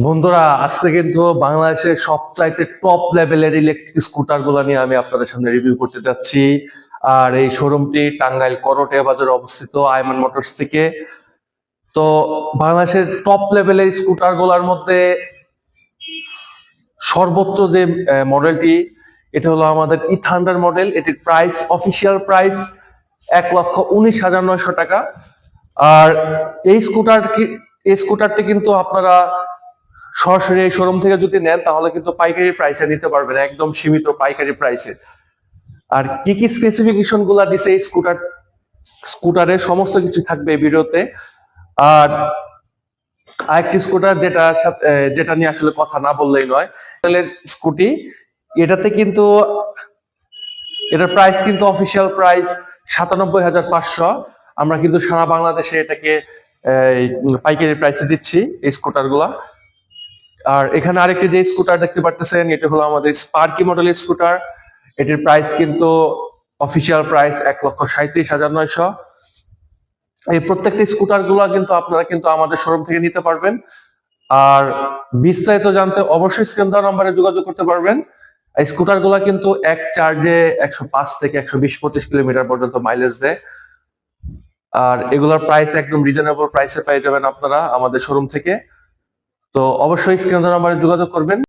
বন্ধুরা, আজকে কিন্তু বাংলাদেশের সবচাইতে টপ লেভেলের ইলেকট্রিক স্কুটার গুলা নিয়ে আমি আপনাদের সামনে রিভিউ করতে যাচ্ছি। আর এই শোরুমটি টাঙ্গাইল করটিয়া বাজারে অবস্থিত আইমান মোটরস থেকে। তো বাংলাদেশের টপ লেভেলের স্কুটার গুলার মধ্যে সর্বোচ্চ যে মডেলটি, এটা হলো আমাদের থান্ডার মডেল। এটির প্রাইস, অফিসিয়াল প্রাইস ১,১৯,৯০০ টাকা। আর এই স্কুটারটি কিন্তু আপনারা সরাসরি এই শোরুম থেকে যদি নেন তাহলে কিন্তু পাইকারি প্রাইসে নিতে পারবেন, একদম সীমিত পাইকারি প্রাইসে। আর কি কি স্পেসিফিকেশন গুলা দিছে এই স্কুটারে সমস্ত কিছু থাকবে এই ভিডিওতে। আর আরেকটি স্কুটার যেটা নিয়ে আসলে কথা না বললেই নয়, স্কুটি। এটাতে কিন্তু এটার প্রাইস কিন্তু অফিসিয়াল প্রাইস ৯৭,৫০০। আমরা কিন্তু সারা বাংলাদেশে এটাকে পাইকারি প্রাইসে দিচ্ছি এই স্কুটার গুলা। আর এখানে আরেকটি যে স্কুটার দেখতে পারতেছেন, এটা হলো আমাদের স্পার্কি মডেলের স্কুটার। এটির প্রাইস কিন্তু অফিসিয়াল প্রাইস ১,৩৭,৯০০। এই প্রত্যেকটা স্কুটার গুলা কিন্তু আপনারা কিন্তু আমাদের শোরুম থেকে নিতে পারবেন। আর বিস্তারিত জানতে অবশ্যই স্ক্রিন দেওয়া নম্বরে যোগাযোগ করতে পারবেন। এই স্কুটার গুলা কিন্তু এক চার্জে ১০৫ থেকে ১২০-২৫ কিলোমিটার পর্যন্ত মাইলেজ দেয়। আর এগুলোর প্রাইস একদম রিজনেবল প্রাইসে পেয়ে যাবেন আপনারা আমাদের শোরুম থেকে। তো অবশ্যই স্ক্রিন দেওয়া নম্বরে যোগাযোগ করবেন।